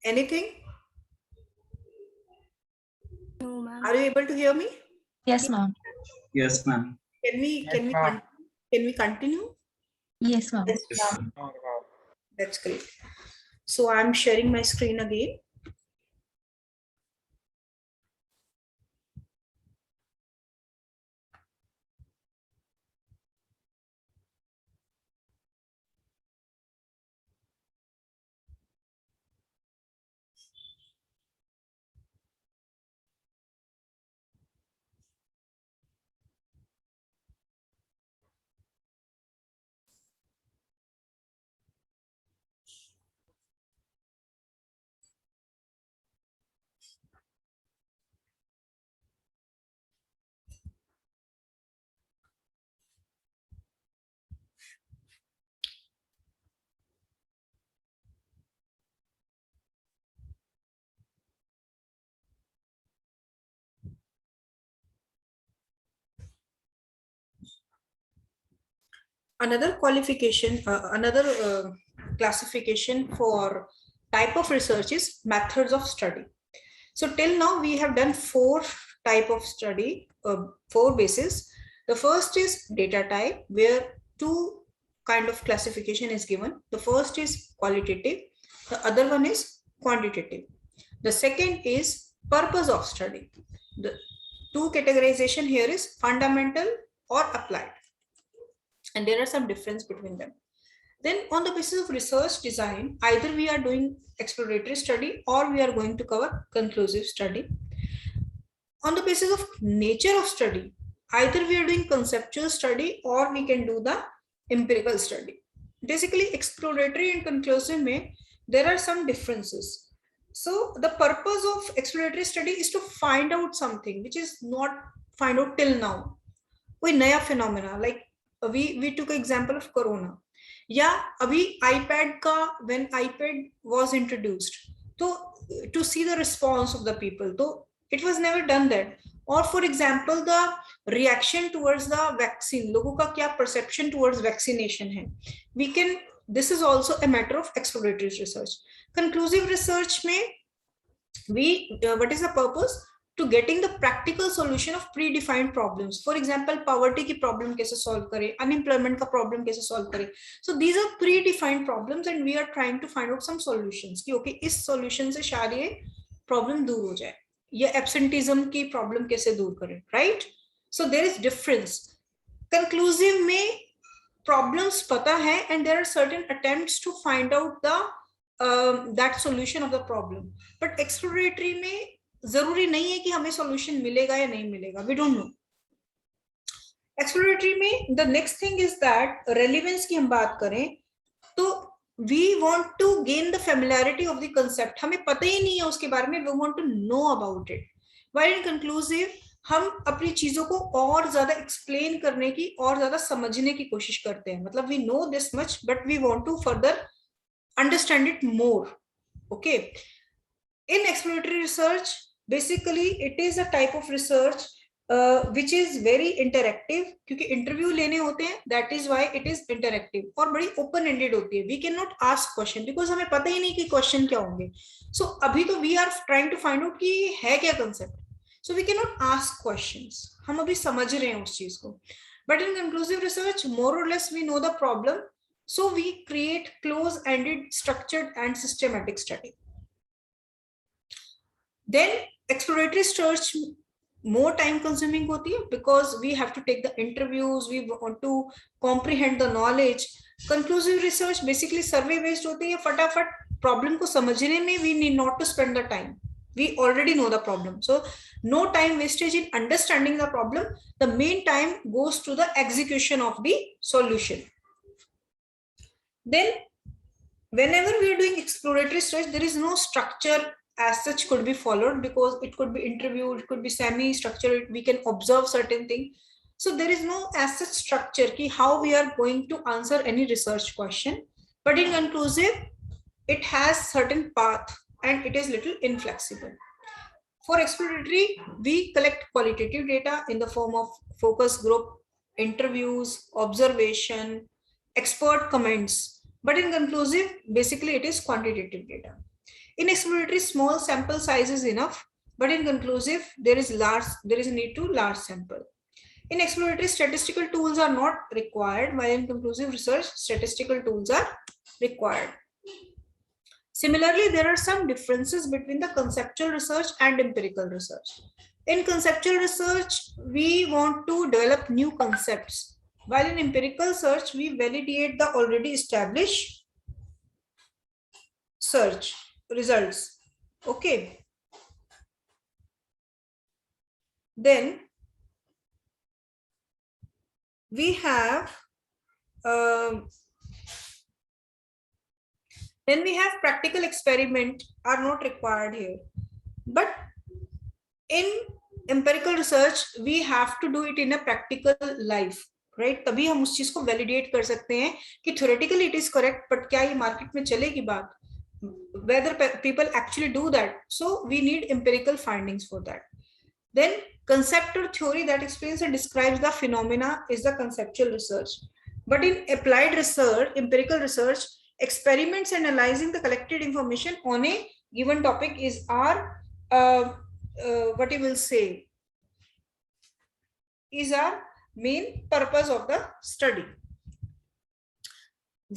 Anything? No, ma'am. Are you able to hear me? Yes, ma'am. Yes, ma'am. Can we continue? Yes, ma'am. Yes, ma'am. That's great. So I'm sharing my screen again. Another classification for type of research is methods of study. So till now we have done four type of study, four bases. The first is data type, where two kind of classification is given. The first is qualitative, the other one is quantitative. The second is purpose of study. The two categorization here is fundamental or applied, and there are some difference between them. Then on the basis of research design, either we are doing exploratory study or we are going to cover conclusive study. On the basis of nature of study, either we are doing conceptual study or we can do the empirical study. Basically, exploratory and conclusive there are some differences. So the purpose of exploratory study is to find out something which is not find out till now. कोई नया phenomena, like we took an example of corona. Yeah, abhi iPad ka, when iPad was introduced, to see the response of the people, so it was never done that. Or for example, the reaction towards the vaccine, logo ka kya perception towards vaccination hai, we can, this is also a matter of exploratory research. Conclusive research mein we what is the purpose? To getting the practical solution of predefined problems. For example, poverty ki problem kaise solve kare, unemployment ka problem kaise solve kare. So these are predefined problems and we are trying to find out some solutions ki okay, is solution se shayad ye problem dur ho jaye, ye absenteeism ki problem kaise dur kare, right? So there is difference. Conclusive mein problems pata hai and there are certain attempts to find out the that solution of the problem. But exploratory में जरूरी नहीं है कि हमें solution मिलेगा या नहीं मिलेगा, we don't know. Exploratory में the next thing is that relevance की हम बात करें तो we want to gain the familiarity of the concept. हमें पता ही नहीं है उसके बारे में, we want to know about it. While in conclusive हम अपनी चीजों को और ज्यादा एक्सप्लेन करने की और ज्यादा समझने की कोशिश करते हैं. मतलब we know this much but we want to further understand it more. Okay, in exploratory research basically it is a type of research which is very interactive, क्योंकि इंटरव्यू लेने होते हैं, that is why it is interactive, और बड़ी open ended होती है. We cannot ask question because हमें पता ही नहीं कि question क्या होंगे. So अभी तो we are trying to find out कि है क्या concept, so we cannot ask questions. हम अभी समझ रहे हैं उस चीज को. But in conclusive research more or less we know the problem, so we create close-ended, structured and systematic study. Then exploratory research more time consuming hoti hai because we have to take the interviews, we want to comprehend the knowledge. Conclusive research basically survey based hoti hai, फटाफट problem को समझने में we need not to spend the time, we already know the problem, so no time wastage in understanding the problem. The main time goes to the execution of the solution. Then whenever we are doing exploratory research, there is no structure as such could be followed because it could be interview, it could be semi-structured, we can observe certain thing. So there is no as such structure ki how we are going to answer any research question. But in conclusive, it has certain path and it is little inflexible. For exploratory, we collect qualitative data in the form of focus group, interviews, observation, expert comments. But in conclusive, basically it is quantitative data. In exploratory, small sample size is enough, but in conclusive, there is a need to large sample. In exploratory, statistical tools are not required, while in conclusive research, statistical tools are required. Similarly, there are some differences between the conceptual research and empirical research. In conceptual research, we want to develop new concepts, while in empirical research, we validate the already established search results. Okay. Then we have practical experiment are not required here, but in empirical research we have to do it in a practical life, right? तभी हम उस चीज को validate कर सकते हैं कि theoretically it is correct, but क्या ये market में चलेगी बात, whether people actually do that. So we need empirical findings for that. Then concept or theory that explains and describes the phenomena is the conceptual research. But in applied research, empirical research, experiments and analyzing the collected information on a given topic is our what you will say is our main purpose of the study.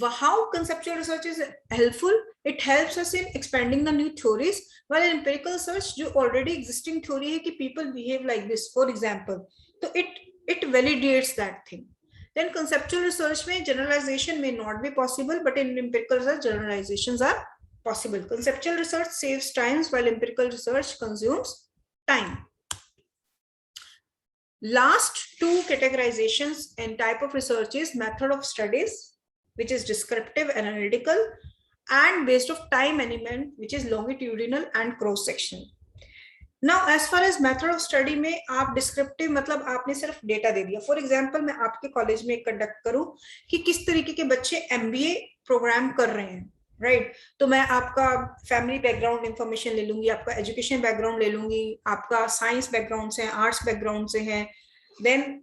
How conceptual research is helpful? It helps us in expanding the new theories, while in empirical research जो already existing theory है कि people behave like this, for example, so it validates that thing. Then conceptual research में generalization may not be possible, but in empirical research generalizations are possible. Conceptual research saves times, while empirical research consumes time. Last two categorizations and type of research is method of studies, which is descriptive, analytical, and based of time element, which is longitudinal and cross section. Now, as far as method of study में आप descriptive मतलब आपने सिर्फ data दे दिया. For example, मैं आपके college में conduct करूं कि किस तरीके के बच्चे MBA प्रोग्राम कर रहे हैं, right? तो मैं आपका फैमिली बैकग्राउंड इंफॉर्मेशन ले लूंगी, आपका एजुकेशन बैकग्राउंड ले लूंगी, आपका साइंस बैकग्राउंड से, आर्ट्स बैकग्राउंड से है, देन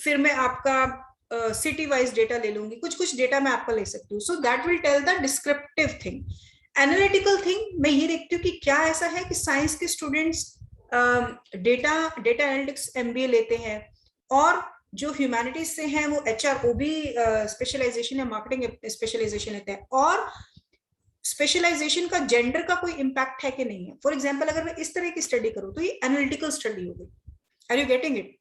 फिर मैं आपका सिटी वाइज डेटा ले लूंगी, कुछ डेटा मैं आपका ले सकती हूँ. So that will tell the descriptive thing. Analytical thing मैं ये देखती हूँ कि क्या ऐसा है कि साइंस के स्टूडेंट्स डेटा एनालिटिक्स MBA लेते हैं, और जो ह्यूमैनिटीज से हैं वो HROB स्पेशलाइजेशन या मार्केटिंग स्पेशलाइजेशन लेते हैं, और स्पेशलाइजेशन का जेंडर का कोई इम्पैक्ट है कि नहीं है. फॉर एग्जाम्पल, अगर मैं इस तरह की स्टडी करूँ तो ये एनालिटिकल स्टडी हो गई. Are you getting it?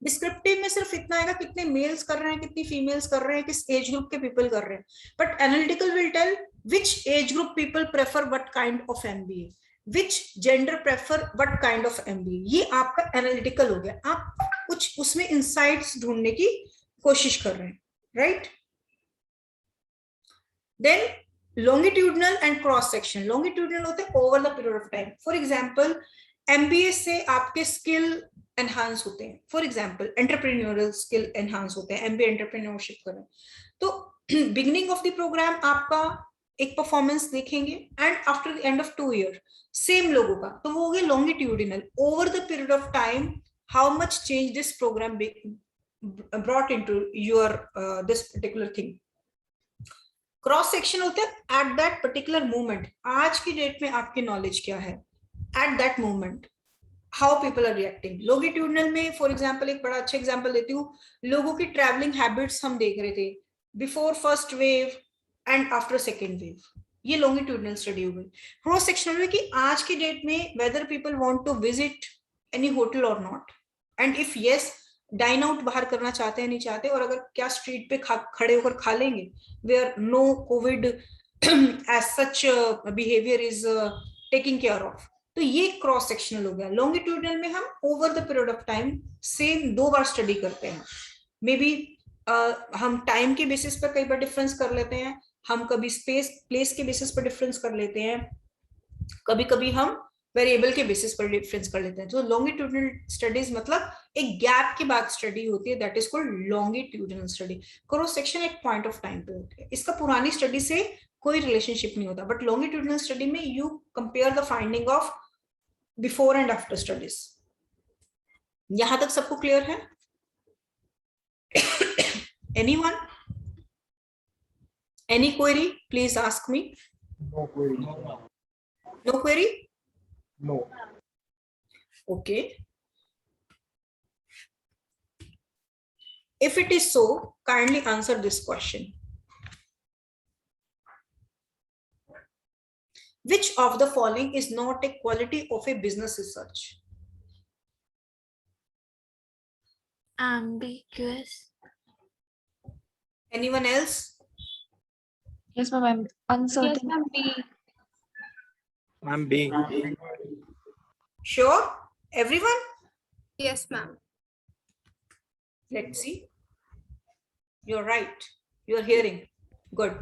Descriptive में सिर्फ इतना आएगा कितने मेल्स कर रहे हैं, कितनी फीमेल्स कर रहे हैं, किस एज ग्रुप के पीपल कर रहे हैं. But analytical will tell which age group people prefer what kind of MBA, which gender prefer what kind of MBA. ये आपका एनालिटिकल हो गया. आप कुछ उसमें इंसाइट्स ढूंढने की कोशिश कर रहे हैं, right? Then longitudinal and cross section. Longitudinal होते हैं over the period of time. For example, MBA से आपके स्किल एनहांस होते हैं. For example, entrepreneurial skill enhance होते हैं, MBA एंटरप्रेन्योरशिप करें तो बिगिनिंग ऑफ द प्रोग्राम आपका एक परफॉर्मेंस देखेंगे, and after the end of 2 year same लोगों का, तो वो हो गया longitudinal. Over the period of time how much change this program brought into your this particular thing. Cross section होता है एट दैट पर्टिकुलर मोमेंट. आज की डेट में आपकी नॉलेज क्या है at that moment, how people are reacting. Longitudinal में for example एक बड़ा अच्छा एग्जाम्पल देती हूँ, लोगों की ट्रैवलिंग हैबिट्स हम देख रहे थे before first wave and after second wave. ये लॉन्गिट्यूडनल स्टडी हो गई. क्रॉस सेक्शनल में कि आज की डेट में whether people want to visit any hotel और not, and if yes dine out बाहर करना चाहते हैं नहीं चाहते, और अगर क्या स्ट्रीट पे खड़े होकर खा लेंगे, where no Covid as such behaviour is taking care of. तो ये क्रॉस सेक्शनल हो गया. लॉन्गिट्यूडनल में हम over the period of time same 2 बार स्टडी करते हैं. मे बी हम टाइम के बेसिस पर कई बार डिफरेंस कर लेते हैं, हम कभी स्पेस प्लेस के बेसिस पर डिफरेंस कर लेते हैं, कभी कभी हम वेरिएबल के बेसिस पर डिफरेंस कर लेते हैं. तो लॉन्गिट्यूडनल स्टडीज मतलब एक गैप के बाद स्टडी होती है, that is called longitudinal study. Cross section एक पॉइंट ऑफ टाइम पे होती है, इसका पुरानी स्टडी से कोई रिलेशनशिप नहीं होता. बट लॉन्गिट्यूडनल स्टडी में you compare the finding of before and after studies. यहां तक सबको क्लियर है? Anyone? Any query please ask me. No query. No query? No. Okay. If it is so, kindly answer this question. Which of the following is not a quality of a business research? Ambiguous. Anyone else? Yes, ma'am. I'm uncertain. Ma'am, B. Sure? Everyone? Yes, ma'am. Let's see. You're right. You're hearing. Good.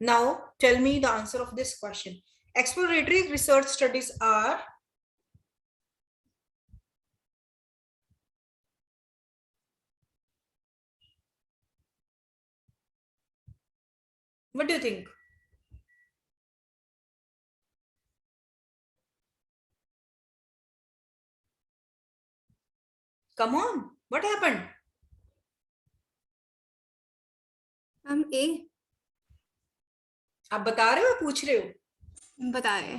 Now, tell me the answer of this question. Exploratory research studies are what do you think? Come on. What happened? Ma'am ए आप बता रहे हो या पूछ रहे हो? बताए.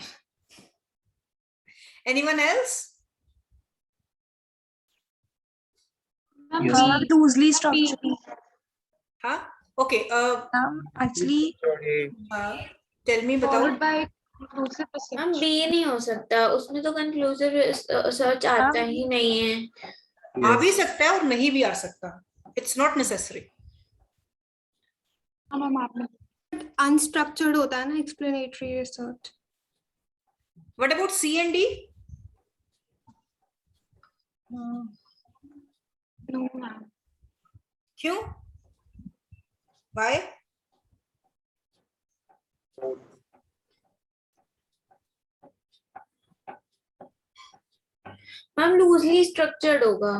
Anyone else? Loosely structured. Huh? Okay. Actually, Tell me, बताओ. by मैम बी नहीं हो सकता, उसमें तो कंक्लूसिव सर्च आता ही नहीं है. आ भी सकता है और नहीं भी आ सकता. It's not necessary. अनस्ट्रक्चर्ड होता है ना exploratory research. What about C and D? No ma'am. क्यों? Why? मैम लूजली स्ट्रक्चर्ड होगा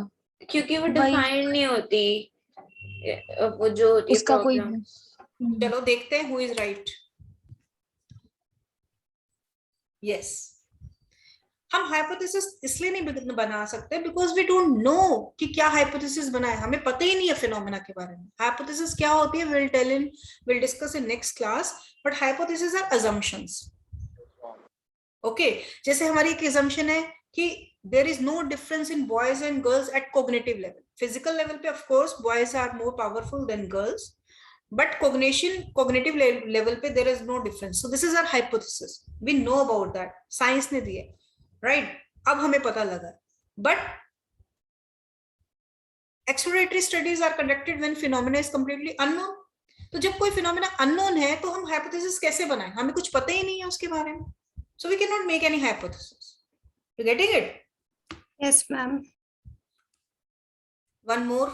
क्योंकि वो वही- डिफाइंड नहीं होती, वो जो होती है उसका कोई प्रॉब्लम. चलो देखते हैं who is right. Yes. हम हाइपोथेसिस इसलिए नहीं बना सकते बिकॉज वी डोंट नो कि क्या हाइपोथेसिस बनाए. हमें पता ही नहीं है फिनोमेना के बारे में. हाइपोथेसिस क्या होती है will discuss in next class. But hypothesis are assumptions. Okay, जैसे हमारी एक अजम्पशन है कि there is no difference in boys and girls at cognitive level. Physical level पे of course boys are more powerful than girls, but cognitive level पे there is no difference. So this is our hypothesis. We know about that. Science ने दिया, right? अब हमें पता लगा. But exploratory studies are conducted when phenomena is completely unknown. तो जब कोई phenomena unknown है तो हम hypothesis कैसे बनाएं? हमें कुछ पता ही नहीं है उसके बारे में. So we cannot make any hypothesis. You getting it? Yes ma'am. One more.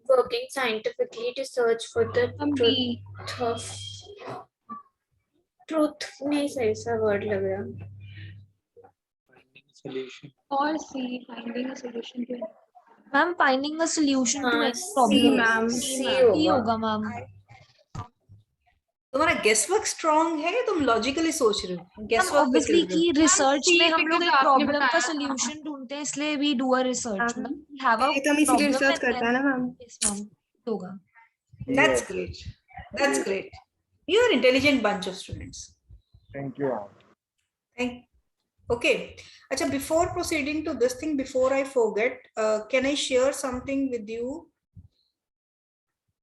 Working scientifically to search for the truth of truth नहीं सही सा वर्ड लग रहा. Solution. और C finding a solution to. ma'am, finding a solution to हाँ, any C problem. Ma'am. C ही होगा. होगा मैम. तुम्हारा गेस वर्क स्ट्रॉन्ग है, तुम लॉजिकली सोच रहे हो. गेस वर्क ऑब्वियसली कि रिसर्च में हम लोग एक आपने प्रॉब्लम का बताया था. सोल्यूशन ढूंढते हैं, इसलिए वी डू अ रिसर्च. हाँ. हैव अ ये तो हम इसीलिए रिसर्च करते हैं ना मैम. यस मैम, होगा. That's great. That's great. You're an intelligent bunch of students. Thank you. Okay. Acha, before proceeding to this thing, before I forget, can I share something with you?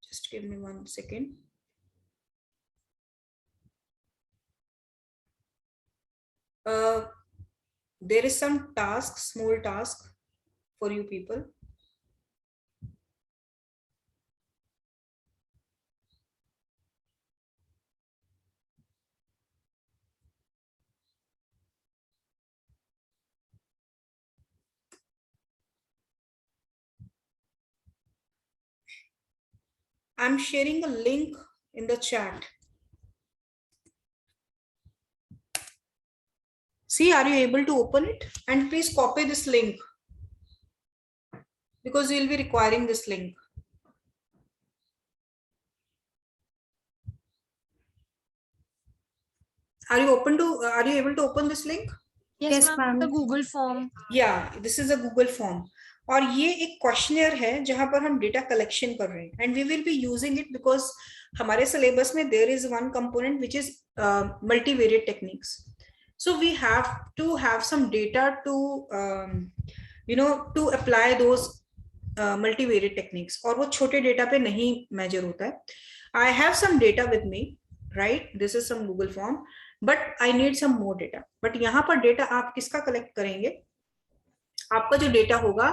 Just give me 1 second. There is some task, small task for you people. I'm sharing a link in the chat. See, are you able to open it? And please copy this link because you'll be requiring this link. Are you able to open this link? Yes, Yes, ma'am. ma'am. The Google form. Yeah, this is a Google form. और ये एक questionnaire है जहां पर हम data collection कर रहे हैं, and we will be using it because हमारे सिलेबस में there is one component which is multivariate techniques. So we have to have some data to to apply those multivariate techniques, और वो छोटे data पे नहीं मेजर होता है. I have some data with me, right? This is some Google form, but I need some more data. But यहाँ पर data आप किसका कलेक्ट करेंगे? आपका जो डेटा होगा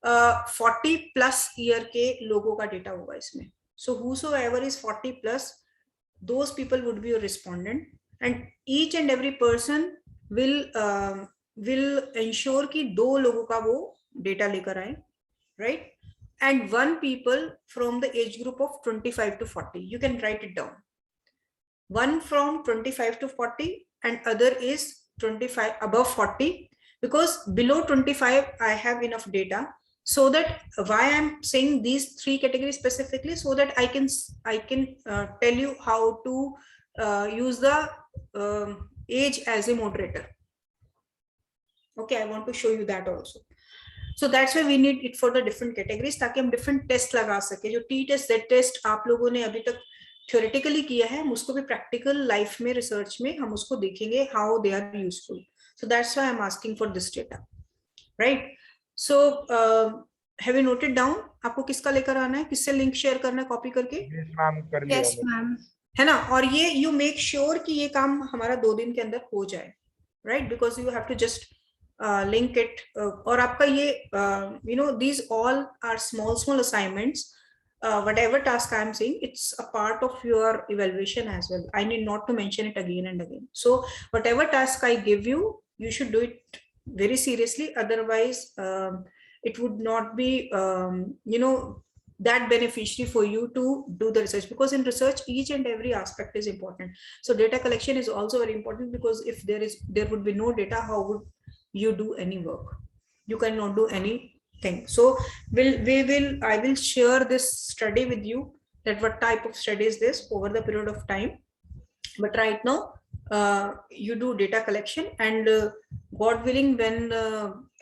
40+ ईयर के लोगों का डेटा होगा इसमें. So whosoever is 40+, those people would be your respondent, and each and every person will ensure कि 2 लोगों का वो डेटा लेकर आए, right? And 1 people from the age group of 25 to 40. You can write it down. 1 from 25 to 40 and other is 25 above 40, because below 25 I have enough data. So that why I'm saying these 3 categories specifically, so that I can tell you how to use the age as a moderator. Okay, I want to show you that also. So that's why we need it for the different categories, ताकि हम different test लगा सके. जो T test, Z test आप लोगों ने अभी तक theoretically किया है, हम उसको भी practical life में, research में हम उसको देखेंगे how they are useful. So that's why I'm asking for this data, right? So have you noted down? आपको किसका लेकर आना है, किससे लिंक शेयर करना है कॉपी करके? Yes, ma'am, कर लिया Yes, मैंने. ma'am. है ना? और ये you make sure कि ये काम हमारा 2 दिन के अंदर हो जाए, right? Because you have to just link it. और आपका ये these all are small assignments. Whatever task I am saying, it's a part of your evaluation as well. I need not to mention it again and again. So whatever task I give you, you should do it very seriously. Otherwise, it would not be, that beneficiary for you to do the research, because in research, each and every aspect is important. So data collection is also very important, because if there would be no data, how would you do any work? You cannot do anything. So I will share this study with you, that what type of study is this over the period of time. But right now, you do data collection, and God willing, when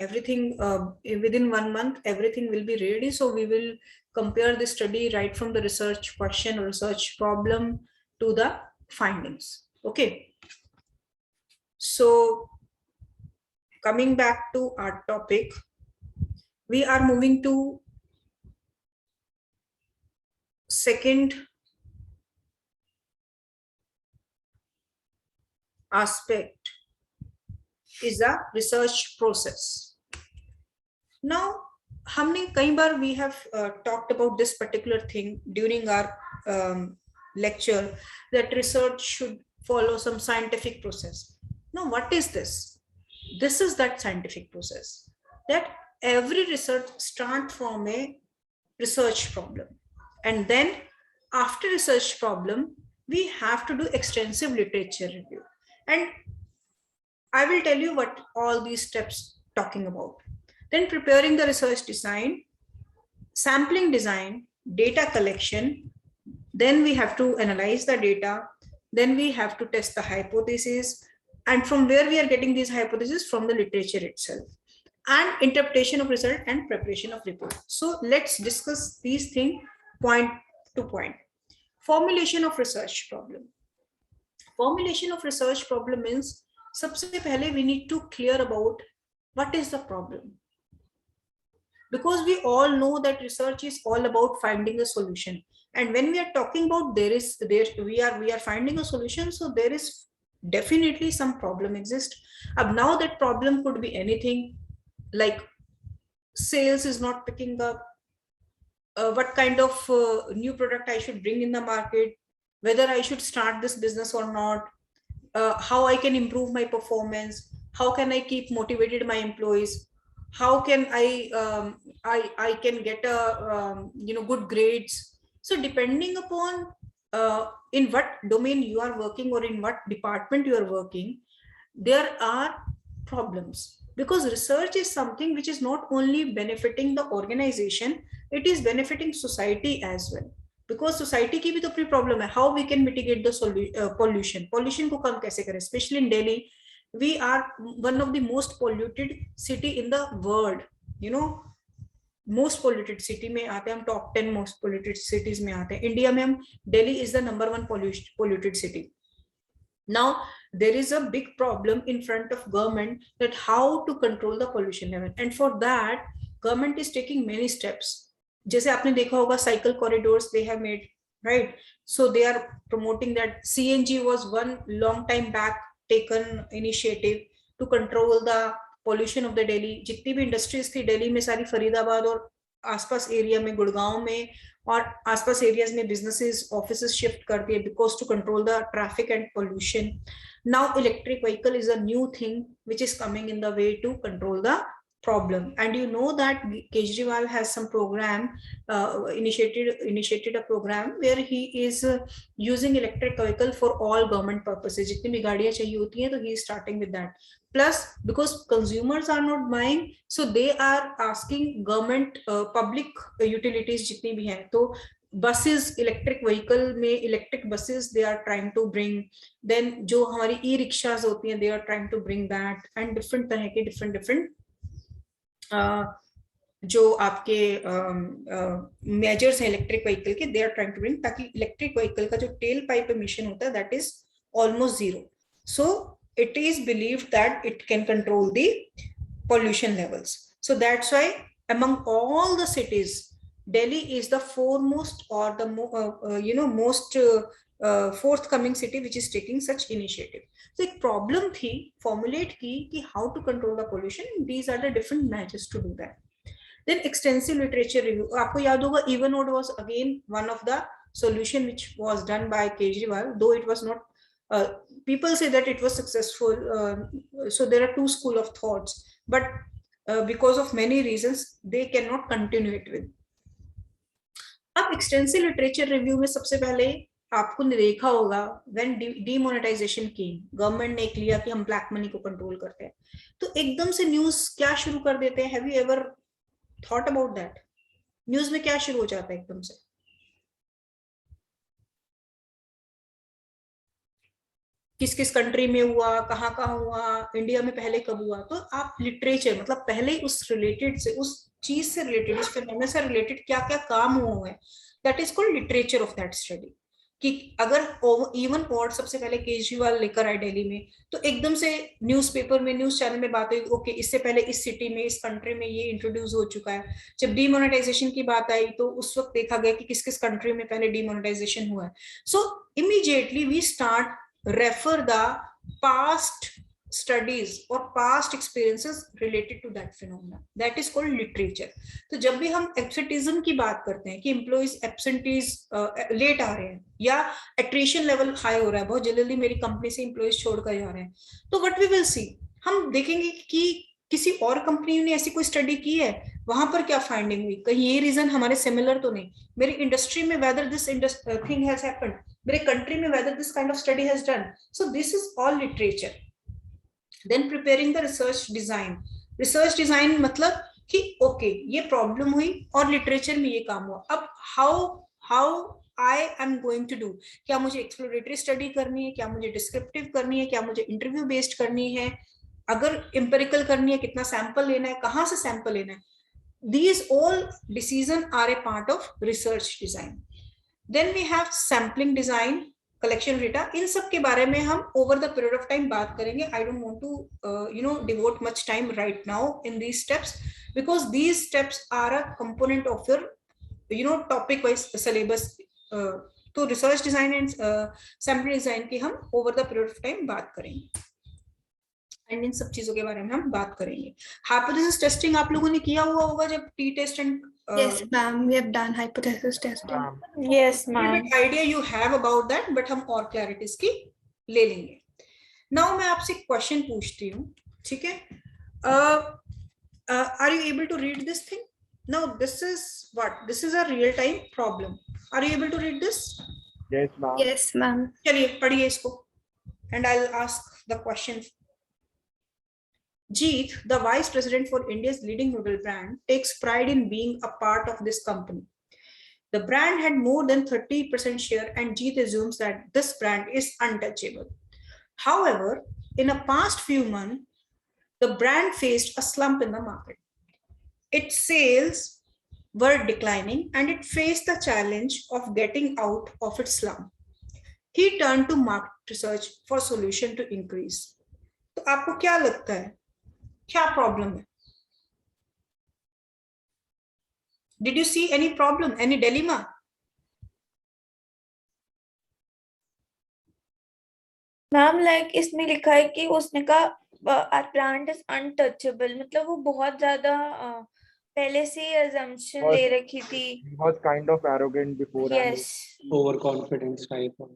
everything within 1 month, everything will be ready. So we will compare the study right from the research question or research problem to the findings. Okay. So coming back to our topic, we are moving to second aspect, is a research process. Now, हमने कई बार we have talked about this particular thing during our lecture, that research should follow some scientific process. Now, what is this? This is that scientific process, that every research starts from a research problem, and then after research problem, we have to do extensive literature review. And I will tell you what all these steps talking about. Then preparing the research design, sampling design, data collection. Then we have to analyze the data. Then we have to test the hypothesis. And from where we are getting these hypotheses? From the literature itself. And interpretation of result and preparation of report. So let's discuss these things point to point. Formulation of research problem. Formulation of research problem means, सबसे पहले we need to clear about what is the problem. Because we all know that research is all about finding a solution. And when we are talking about we are finding a solution, so there is definitely some problem exists. Now that problem could be anything, like sales is not picking up, what kind of new product I should bring in the market, whether I should start this business or not, how I can improve my performance, how can I keep motivated my employees, how can I can get a good grades. So depending upon in what domain you are working or in what department you are working, there are problems, because research is something which is not only benefiting the organization, it is benefiting society as well. Because society की भी तो अपनी problem है, how we can mitigate the pollution को कम कैसे करें. Especially in Delhi, we are one of the most polluted city in the world. Most polluted city में आते हैं हम, टॉप 10 मोस्ट पोल्यूटेड सिटीज में आते हैं। इंडिया में हम Delhi is the number 1 polluted city. Now there is a big problem in front of government that how to control the pollution level, and for that government is taking many steps. जैसे आपने देखा होगा cycle corridors they have made, right? So they are promoting that. CNG was one long time back taken initiative to control the pollution of the Delhi. जितनी भी industries थी दिल्ली में सारी फरीदाबाद और आसपास एरिया में, गुड़गांव में और आसपास एरियाज में बिजनेसेस ऑफिसेस शिफ्ट कर दिए because to control the traffic and pollution. Now electric vehicle is a new thing which is coming in the way to control the problem. And you know that Kejriwal has some program, initiated a program where he is using electric vehicle for all government purposes. जितनी भी गाड़ियां चाहिए होती हैं तो he is starting with that. Plus because consumers are not buying, so they are asking government public utilities जितनी भी हैं, तो buses, electric vehicle में electric buses they are trying to bring. Then जो हमारी e-rickshaws होती हैं they are trying to bring that, and different तरह के different जो आपके मेजर्स हैं इलेक्ट्रिक व्हीकल के, they are trying to bring, ताकि इलेक्ट्रिक व्हीकल का जो टेल पाइप एमिशन होता है that is almost zero. So it is believed that it can control the pollution levels. So that's why among all the cities, Delhi is the foremost or the most forthcoming city which is taking such initiative. So एक problem थी formulate की कि how to control the pollution. These are the different measures to do that. Then extensive literature review. आपको याद होगा Evernote was again one of the solution which was done by Kejriwal, though it was not. People say that it was successful. So there are two school of thoughts, but because of many reasons they cannot continue it with. अब extensive literature review में सबसे पहले आपको देखा होगा when demonetization came, government ने एक लिया कि हम ब्लैक मनी को कंट्रोल करते हैं, तो एकदम से न्यूज क्या शुरू कर देते हैं. Have you ever thought about that? News में क्या शुरू हो जाता है एकदम से? किस किस कंट्री में हुआ, कहाँ कहाँ हुआ, इंडिया में पहले कब हुआ. तो आप लिटरेचर मतलब पहले उस रिलेटेड से, उस चीज से रिलेटेड, उस फिनोमेना से रिलेटेड क्या क्या काम हुआ है, that is called literature of that study. कि अगर इवन और सबसे पहले केजरीवाल लेकर आए दिल्ली में, तो एकदम से न्यूज़पेपर में, न्यूज चैनल में बात हुई, ओके इससे पहले इस सिटी में, इस कंट्री में ये इंट्रोड्यूस हो चुका है. जब डीमोनेटाइजेशन की बात आई तो उस वक्त देखा गया कि किस किस कंट्री में पहले डीमोनेटाइजेशन हुआ है. So immediately we start refer the past studies or past experiences related to that phenomena. That is called literature. तो जब भी हम absenteeism की बात करते हैं कि employees absentees लेट आ रहे हैं या attrition level high हो रहा है, बहुत जल्दी मेरी कंपनी से employees छोड़कर जा रहे हैं, तो what we will see, हम देखेंगे कि किसी और कंपनी ने ऐसी कोई स्टडी की है, वहां पर क्या फाइंडिंग हुई, कहीं ये रीजन हमारे सिमिलर तो नहीं, मेरी इंडस्ट्री में whether this thing has happened, मेरे कंट्री में whether this kind of study has done. So this is all literature. Then preparing the research design. Research design मतलब कि ओके ये प्रॉब्लम हुई और लिटरेचर में ये काम हुआ, अब how I am going to do, क्या मुझे एक्सप्लोरेटरी स्टडी करनी है, क्या मुझे डिस्क्रिप्टिव करनी है, क्या मुझे इंटरव्यू बेस्ड करनी है, अगर एम्पिरिकल करनी है कितना सैंपल लेना है, कहाँ से सैंपल लेना है. These all decisions are a part of research design. Then we have sampling design, collection data. इन सब के बारे में हम over the period of time बात करेंगे. I don't want to devote much time right now in these steps, because these steps are a component of your topic wise syllabus. तो research design and sample design की हम over the period of time बात करेंगे, and in सब चीजों के बारे में हम बात करेंगे. हाइपोथेसिस टेस्टिंग आप लोगों ने किया हुआ होगा जब T test and Yes, ma'am. We have done hypothesis testing. Yes, ma'am. Idea you have about that, but हम और क्लैरिटीज की ले लेंगे. नाउ मैं आपसे क्वेश्चन पूछती हूँ, ठीक है? Are you able to read this thing? Now this is what? This is a real-time problem. Are you able to read this? Yes, ma'am. Yes, ma'am. चलिए पढ़िए इसको, and I'll ask the question. Jeet, the vice president for India's leading noodle brand, takes pride in being a part of this company. The brand had more than 30% share, and Jeet assumes that this brand is untouchable. However, in the past few months, the brand faced a slump in the market. Its sales were declining and it faced the challenge of getting out of its slum. He turned to market research for solution to increase. तो आपको क्या लगता है, क्या problem है? Did you see any problem, any dilemma? Ma'am like इसमें लिखा है कि उसने कहा our brand is untouchable, मतलब वो बहुत ज्यादा पहले से ही assumption ले रखी थी. He was kind of arrogant before. Yes. overconfidence type of.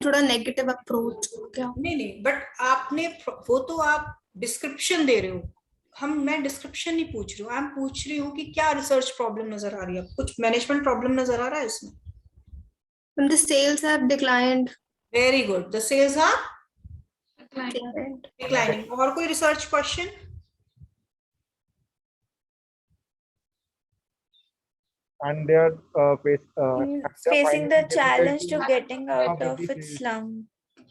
थोड़ा नेगेटिव अप्रोच क्या? नहीं, बट आपने वो तो आप डिस्क्रिप्शन दे रहे हो, मैं डिस्क्रिप्शन नहीं पूछ रही हूँ, मैं पूछ रही हूँ कि क्या रिसर्च प्रॉब्लम नजर आ रही है, कुछ मैनेजमेंट प्रॉब्लम नजर आ रहा है इसमें? The sales have declined. Very good, the sales are Declined. Declining. और कोई research question? And they are Facing the challenge to difficulty getting out of the its sales. slum.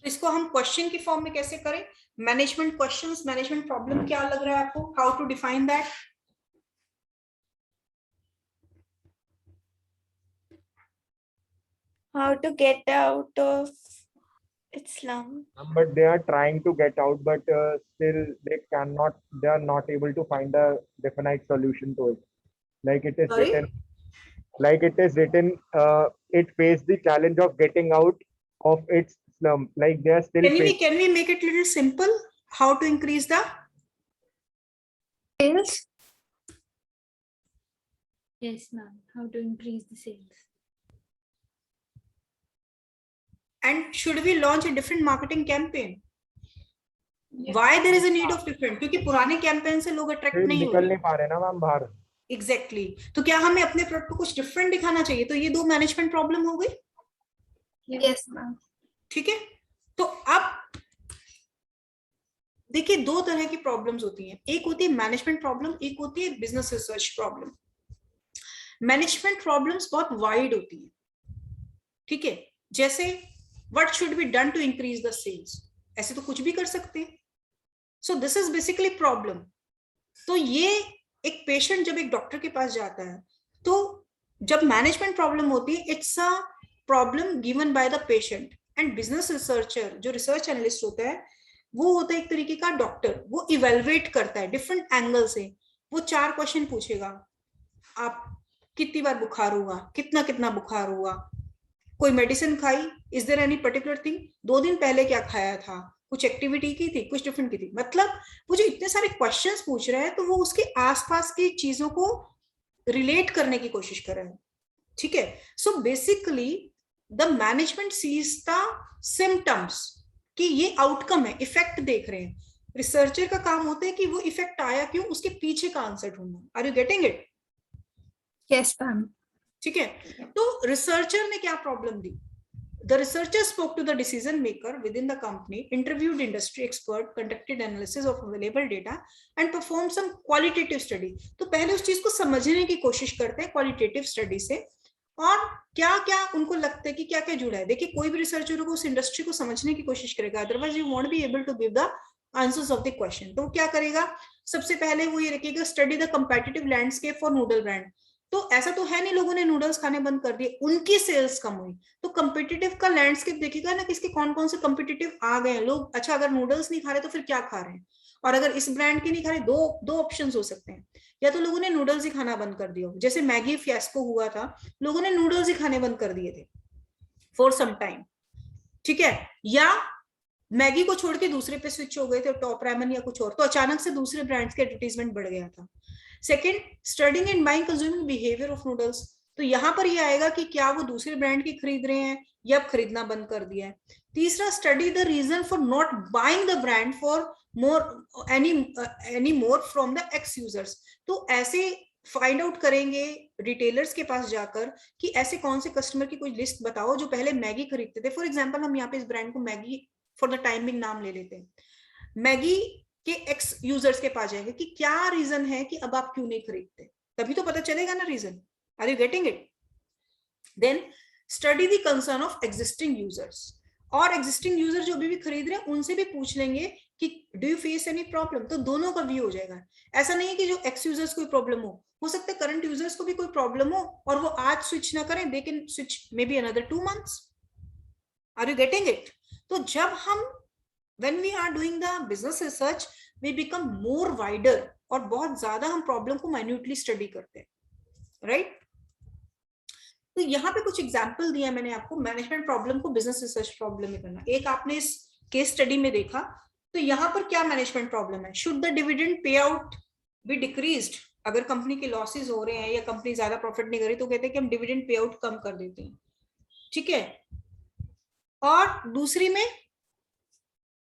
इसको हम क्वेश्चन की form में कैसे करें? मैनेजमेंट क्वेश्चंस, मैनेजमेंट प्रॉब्लम क्या लग रहा है आपको? How to define that? How to get out of its slum. But they are trying to get out, but still they are not able to find a definite solution to it. Like it is Sorry? written, it faced the challenge of getting out of its slum. Like they are still Can we make it a little simple? How to increase the Sales? Yes, ma'am. How to increase the sales? and should we launch a different marketing campaign? Why there is a need of different? क्योंकि पुराने campaign से लोग attract नहीं हो निकल रहे. नहीं पा रहे ना मैम बाहर. एग्जैक्टली. तो क्या हमें अपने प्रोडक्ट को कुछ डिफरेंट दिखाना चाहिए? तो ये दो मैनेजमेंट प्रॉब्लम हो गई. Yes, ma'am. ठीक है. तो अब देखिए दो तरह की प्रॉब्लम्स होती हैं, एक होती है मैनेजमेंट प्रॉब्लम, एक होती है business research problem. Management problems बहुत वाइड होती है. ठीक है, जैसे what should be done to increase the sales, ऐसे तो कुछ भी कर सकते हैं. So this is basically problem. तो ये एक पेशेंट जब एक डॉक्टर के पास जाता है, तो जब मैनेजमेंट प्रॉब्लम होती है, it's a problem given by the patient. And business researcher, जो रिसर्च एनालिस्ट होता है, वो होता है एक तरीके का डॉक्टर. वो इवेलुएट करता है डिफरेंट एंगल से. वो 4 क्वेश्चन पूछेगा. आप कितनी बार बुखार हुआ, कितना कितना बुखार हुआ, कोई मेडिसिन खाई, is there any particular thing, 2 दिन पहले क्या खाया था, कुछ एक्टिविटी की थी, कुछ डिफरेंट की थी. मतलब वो जो इतने सारे क्वेश्चंस पूछ रहा है, तो वो उसके आसपास की चीजों को रिलेट करने की कोशिश कर रहा है. ठीक है. So basically the management sees the symptoms, कि ये आउटकम है, इफेक्ट देख रहे हैं. रिसर्चर का काम होता है कि वो इफेक्ट आया क्यों, उसके पीछे का आंसर ढूंढना. Are you getting it? Yes, ma'am. ठीक है. तो रिसर्चर ने क्या प्रॉब्लम दी? The researcher spoke to the decision maker within the company, interviewed industry expert, conducted analysis of available data, and performed some qualitative study. तो पहले उस चीज को समझने की कोशिश करते हैं क्वालिटेटिव स्टडी से, और क्या क्या उनको लगता है कि क्या क्या जुड़ा है. देखिए कोई भी रिसर्चर को उस इंडस्ट्री को समझने की कोशिश करेगा, otherwise you won't be able to give the answers of the question. तो क्या करेगा? सबसे पहले वो ये रखेगा, study the competitive landscape for noodle brand. तो ऐसा तो है नहीं लोगों ने नूडल्स खाने बंद कर दिए, उनकी सेल्स कम हुई. तो कंपिटिटिव का लैंडस्केप देखिएगा ना, किसके कौन कौन से कंपिटिटिव आ गए हैं लोग. अच्छा, अगर नूडल्स नहीं खा रहे तो फिर क्या खा रहे हैं, और अगर इस ब्रांड के नहीं खा रहे, दो ऑप्शंस हो सकते हैं. या तो लोगों ने नूडल्स ही खाना बंद कर दिया, जैसे मैगी फियास्को हुआ था, लोगों ने नूडल्स ही खाने बंद कर दिए थे फॉर सम टाइम. ठीक है. या मैगी को छोड़ के दूसरे पे स्विच हो गए थे, टॉप रैमन या कुछ और, तो अचानक से दूसरे ब्रांड्स के एडवर्टीजमेंट बढ़ गया था. Second, studying and buying consuming behaviour of noodles. तो यहाँ पर ये आएगा कि क्या वो दूसरे ब्रांड की खरीद रहे हैं या खरीदना बंद कर दिया है. तीसरा, study the reason for not buying the brand for more any more from the ex users. तो ऐसे फाइंड आउट करेंगे रिटेलर्स के पास जाकर कि ऐसे कौन से कस्टमर की कोई लिस्ट बताओ जो पहले मैगी खरीदते थे. फॉर एग्जाम्पल हम यहाँ पे इस ब्रांड को Maggi for the time being नाम ले लेते हैं. मैगी के एक्स यूजर्स के पास जाएंगे कि क्या रीजन है कि अब आप क्यों नहीं खरीदते, तभी तो पता चलेगा ना reason. Are you getting it? Then study the concern of existing users, और एग्जिस्टिंग यूजर जो अभी भी खरीद रहे हैं उनसे भी पूछ लेंगे कि do you face any problem. तो दोनों का व्यू हो जाएगा. ऐसा नहीं है कि जो एक्स यूजर्स कोई प्रॉब्लम हो, हो सकता है करंट यूजर्स को भी कोई प्रॉब्लम हो और वो आज स्विच ना करें, they can switch may be another 2 months. Are you getting it? तो जब हम when we are doing the business research we become more wider और बहुत ज्यादा हम प्रॉब्लम को माइन्यूटली स्टडी करते हैं, राइट? तो यहाँ पे कुछ एग्जांपल दिया मैंने आपको मैनेजमेंट प्रॉब्लम को बिजनेस रिसर्च प्रॉब्लम में करना। एक आपने इस केस स्टडी में देखा, तो यहाँ पर क्या मैनेजमेंट प्रॉब्लम है? शुड द डिविडेंड पे आउट बी डिक्रीज्ड? अगर कंपनी के लॉसेस हो रहे हैं या कंपनी ज्यादा प्रॉफिट नहीं कर रही तो कहते हैं कि हम डिविडेंड पे आउट कम कर देते हैं, ठीक है? और दूसरी में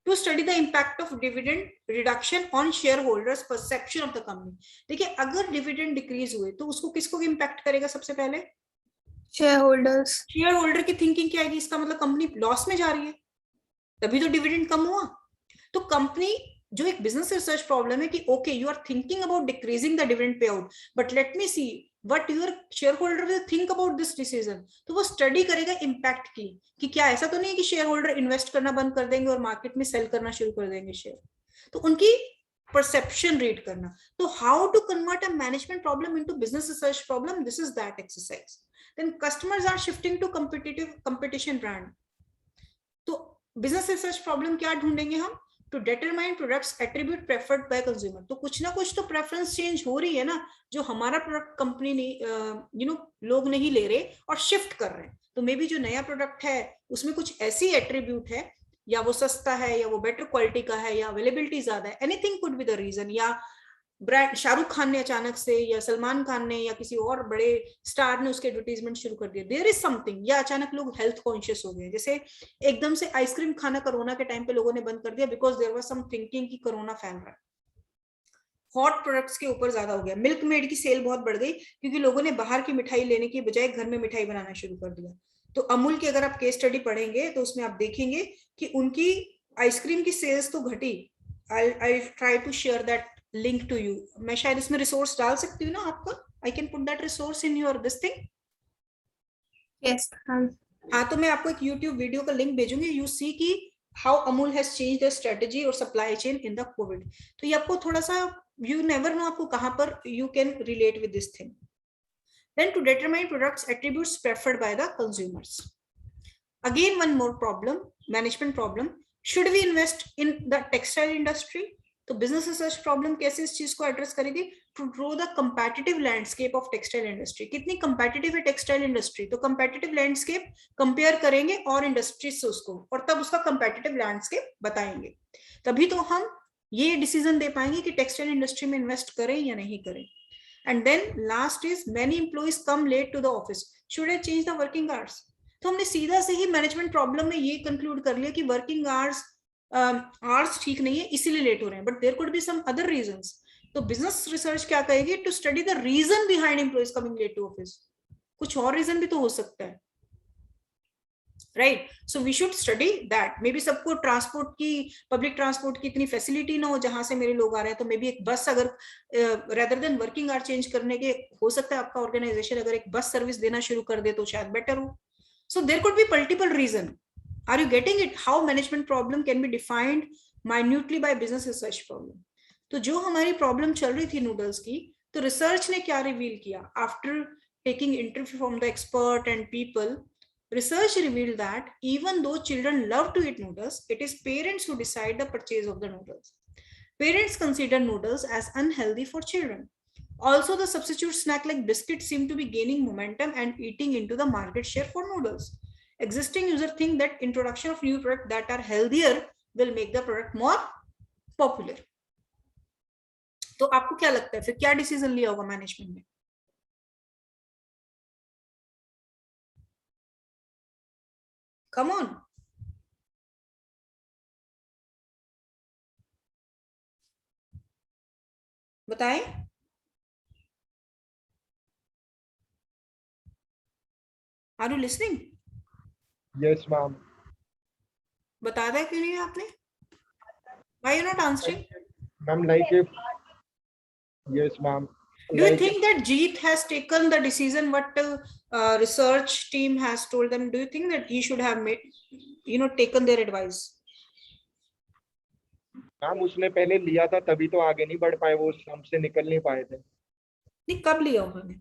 to study the impact of dividend reduction on shareholders perception of the company. देखिए अगर डिविडेंड डिक्रीज हुए तो उसको किसको इम्पैक्ट करेगा? सबसे पहले shareholders. शेयर होल्डर की थिंकिंग क्या आएगी? इसका मतलब कंपनी लॉस में जा रही है, तभी तो डिविडेंड कम हुआ। तो कंपनी जो एक बिजनेस रिसर्च प्रॉब्लम है कि okay you are thinking about decreasing the dividend payout but let me see what your shareholder will think about this decision. तो वो स्टडी करेगा इम्पैक्ट की कि क्या ऐसा तो नहीं है कि शेयर होल्डर इन्वेस्ट करना बंद कर देंगे और मार्केट में सेल करना शुरू कर देंगे शेयर। तो उनकी परसेप्शन रीड करना। तो how to convert a management problem into business research problem, this is that exercise. Then customers are shifting to competition brand. तो बिजनेस रिसर्च प्रॉब्लम क्या ढूंढेंगे हम? To determine products attribute preferred by consumer. तो कुछ ना कुछ तो preference change हो रही है ना, जो हमारा प्रोडक्ट कंपनी नहीं लोग नहीं ले रहे और शिफ्ट कर रहे हैं। तो मे बी जो नया प्रोडक्ट है उसमें कुछ ऐसी एट्रीब्यूट है, या वो सस्ता है या वो बेटर क्वालिटी का है या अवेलेबिलिटी ज्यादा है, anything could be the reason. या ब्रांड शाहरुख खान ने अचानक से या सलमान खान ने या किसी और बड़े स्टार ने उसके एडवर्टीजमेंट शुरू कर दिया, देयर इज समथिंग। या अचानक लोग हेल्थ कॉन्शियस हो गए, जैसे एकदम से आइसक्रीम खाना कोरोना के टाइम पे लोगों ने बंद कर दिया because there was some thinking कि कोरोना फैल रहा है। हॉट प्रोडक्ट्स के ऊपर ज्यादा हो गया। मिल्क मेड की सेल बहुत बढ़ गई क्योंकि लोगों ने बाहर की मिठाई लेने की बजाय घर में मिठाई बनाना शुरू कर दिया। तो अमूल की अगर आप केस स्टडी पढ़ेंगे तो उसमें आप देखेंगे कि उनकी आइसक्रीम की सेल्स तो घटी। I try to share that link to you. मैं शायद इसमें रिसोर्स डाल सकती हूँ ना आपका, I can put that resource in your this thing. Yes, ma'am. हाँ, तो मैं आपको एक YouTube वीडियो का लिंक भेजूंगी। यू सी की how Amul has changed the strategy और supply chain in the COVID. तो ये आपको थोड़ा सा, यू नेवर नो आपको कहां पर you can relate with this thing. Then to determine products attributes preferred by the consumers. Again one more problem, management problem, should we invest in the textile industry? तो business research problem कैसे इस चीज को address करेगी? To draw the competitive landscape of textile industry. कितनी competitive है textile industry? तो competitive landscape compare करेंगे और इंडस्ट्रीज से उसको, और तब उसका कंपैटिटिव लैंडस्केप बताएंगे। तभी तो हम ये डिसीजन दे पाएंगे कि टेक्सटाइल इंडस्ट्री में इन्वेस्ट करें या नहीं करें। And then last is many employees come late to the office, should I change the working hours? तो हमने सीधा से ही मैनेजमेंट प्रॉब्लम में ये कंक्लूड कर लिया कि वर्किंग आवर्स ठीक नहीं है इसीलिए लेट हो रहे हैं, but there could be some other reasons. तो बिजनेस रिसर्च क्या कहेगी? To study the reason behind employees coming late to office. कुछ और रीजन भी तो हो सकता है, right? So we should study that. May be सबको ट्रांसपोर्ट की, पब्लिक ट्रांसपोर्ट की इतनी फैसिलिटी ना हो जहां से मेरे लोग आ रहे हैं, तो मे बी एक बस अगर rather than working hour change करने के, हो सकता है आपका ऑर्गेनाइजेशन अगर एक बस सर्विस देना शुरू कर दे तो शायद बेटर हो। So there could be multiple reason. Are you getting it? How management problem can be defined minutely by business research problem. तो जो हमारी प्रॉब्लम चल रही थी नूडल्स की, तो रिसर्च ने क्या रिवील किया? After taking interview from the expert and people, research revealed that even though children love to eat noodles, it is parents who decide the purchase of the noodles. Parents consider noodles as unhealthy for children. Also, the substitute snack like biscuits seem to be gaining momentum and eating into the market share for noodles. Existing users think that introduction of new products that are healthier will make the product more popular. तो आपको क्या लगता है फिर क्या decision लिया होगा management ने? Come on. बताएं। Are you listening? Yes, ma'am. बता दिया क्यों नहीं आपने? Why you not answering? Ma'am, like if yes, ma'am. Do you Like think that Jeet has taken the decision what research team has told them? Do you think that he should have made, taken their advice? Ma'am उसने पहले लिया था तभी तो आगे नहीं बढ़ पाए, वो हमसे निकल नहीं पाए थे। नहीं, कब लिया उन्होंने?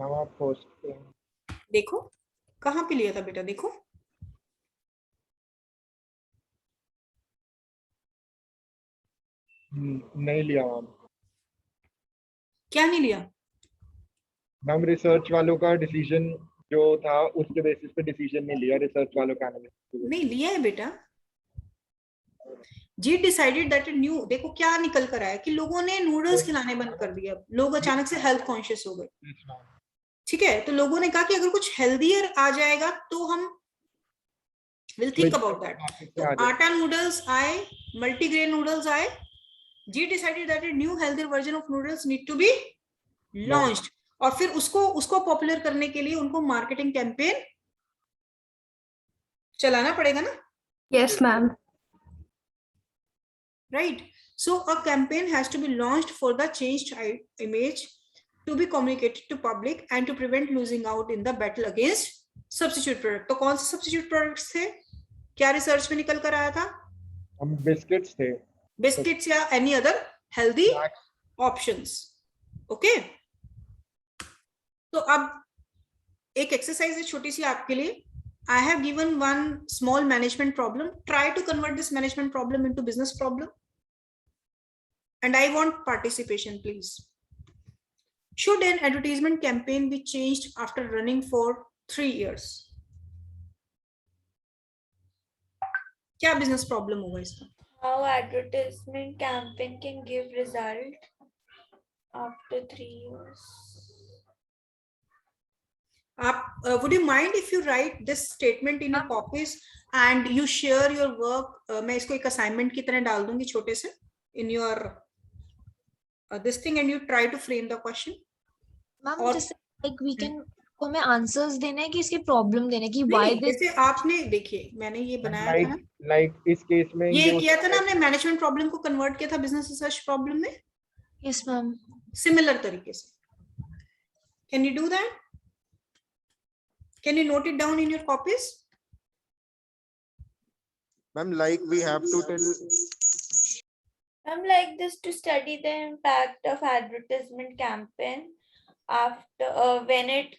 मैम आप पोस्ट देखो कहाँ पे लिया था बेटा, देखो नहीं लिया मैम। क्या नहीं लिया? मैम रिसर्च वालों का डिसीजन जो था उसके बेसिस पे डिसीजन नहीं लिया, रिसर्च वालों का एनालिसिस। नहीं लिया है बेटा। जी डिसाइडेड दैट न्यू, देखो क्या निकल कर आया कि लोगों ने नूडल्स खिलाने बंद कर दिया, लोग अचानक से हेल्थ कॉन्शियस हो गए। ठीक है, तो लोगों ने कहा कि अगर कुछ हेल्दियर आ जाएगा तो हम विल थिंक अबाउट दैट। तो आटा नूडल्स आए, मल्टीग्रेन नूडल्स आए। जी decided that new healthier version of noodles need to be launched, और फिर उसको पॉपुलर करने के लिए उनको मार्केटिंग कैंपेन चलाना पड़ेगा ना। Yes, ma'am. Right, so a campaign has to be launched for the changed image to be communicated to public and to prevent losing out in the battle against substitute product. तो कौन से substitute products थे, क्या research में निकल कर आया था? हम बिस्किट्स थे, बिस्किट्स या any other healthy options. Okay, तो अब एक एक्सरसाइज है छोटी सी आपके लिए। I have given one small management problem. Try to convert this management problem into business problem. And I want participation, please. Should an advertisement campaign be changed after running for 3 years? क्या business problem होगा इसका? How advertisement campaign can give result after 3 years? Would you mind if you write this statement in your copies and you share your work? मैं इसको एक assignment की तरह डाल दूंगी छोटे से in your this thing, and you try to frame the question. Ma'am और- जैसे like we can को हमें आंसर्स देने हैं कि इसकी प्रॉब्लम देने की why नहीं, this जैसे आपने देखिए मैंने ये बनाया था ना, लाइक इस केस में ये किया था ना हमने, मैनेजमेंट प्रॉब्लम को कन्वर्ट किया था बिजनेस रिसर्च प्रॉब्लम में, yes मैम सिमिलर तरीके से। Can you do that? Can you note it down in your copies? Ma'am, like we have to tell. I'm like this to study the impact of advertisement campaign after when it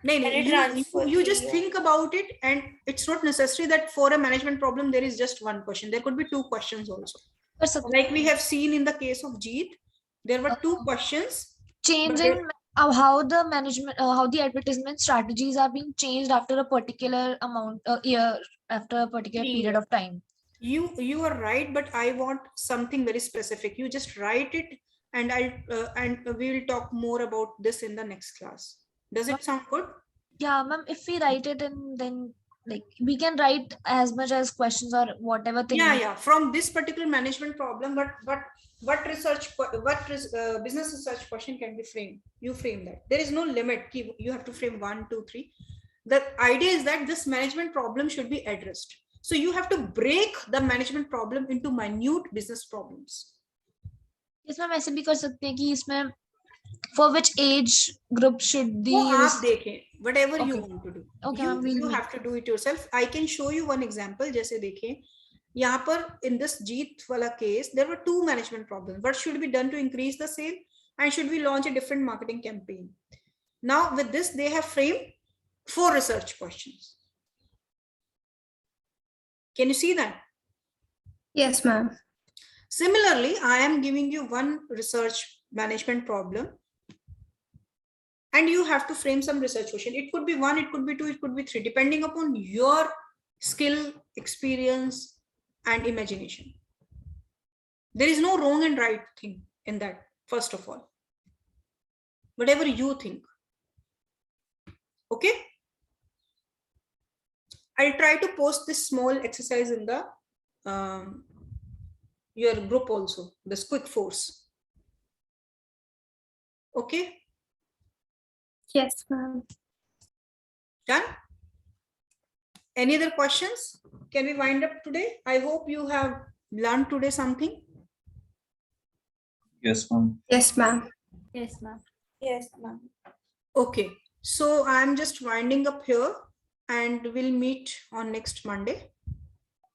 नहीं And it नहीं, runs for you 3 just years. think about it, and it's not necessary that for a management problem there is just one question. There could be 2 questions also, कर सकते like we have seen in the case of Jeet. There were 2 questions. changing how the management how the advertisement strategies are being changed after a particular amount year, after a particular period of time. You are right, but I want something very specific. You just write it, and and we will talk more about this in the next class. Does it sound good? Yeah ma'am, if we write it and then like we can write as much as questions or whatever thing. Yeah, from this particular management problem, what business research question can be framed? You frame that. There is no limit. You have to frame 1, 2, 3. The idea is that this management problem should be addressed. So you have to break the management problem into minute business problems. इसमें हम ऐसे भी कर सकते हैं कि इसमें for which age group should the वो आप देखें, whatever you Okay. want to do. Okay, ma'am, we'll You make- have to do it yourself. I can show you one example. जैसे देखें यहाँ पर in this Jeet वाला case, there were 2 management problems. What should be done to increase the sale, and should we launch a different marketing campaign? Now with this, they have framed 4 research questions. Can you see that? Yes, ma'am. Similarly, I am giving you one research management problem, and you have to frame some research question. It could be 1, it could be 2, it could be 3, depending upon your skill, experience, and imagination. There is no wrong and right thing in that, first of all. Whatever you think. Okay? I'll try to post this small exercise in the your group also, this quick force. Okay? Yes, ma'am. Done? Any other questions? Can we wind up today? I hope you have learned today something. Yes, ma'am. Yes, ma'am. Yes, ma'am. Yes, ma'am. Okay, so I'm just winding up here, and we'll meet on next Monday,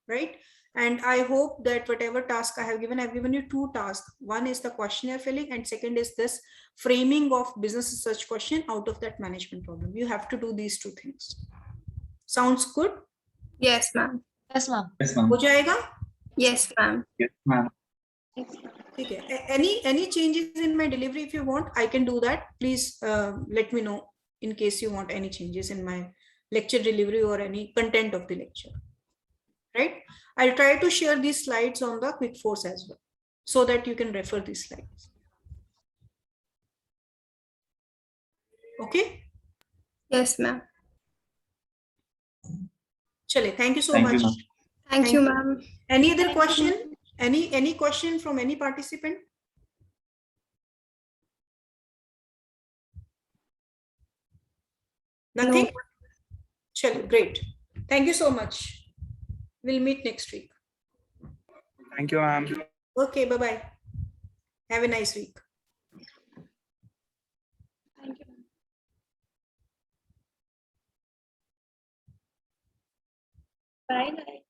right? And I hope that whatever task I have given, I've given you 2 tasks. One is the questionnaire filling, and second is this framing of business research question out of that management problem. You have to do these 2 things. Sounds good? Yes, ma'am. Yes, ma'am. हो जाएगा? Yes, ma'am. Okay. Any changes in my delivery? If you want, I can do that. Please let me know in case you want any changes in my lecture delivery or any content of the lecture. Right? I'll try to share these slides on the QuickForce as well, so that you can refer these slides. Okay? Yes, ma'am. Chale, thank you so much. Thank you, ma'am. Any other question? Any question from any participant? Nothing? Chale, great. Thank you so much. We'll meet next week. Thank you, ma'am. Okay, bye-bye. Have a nice week. Thank you. Bye.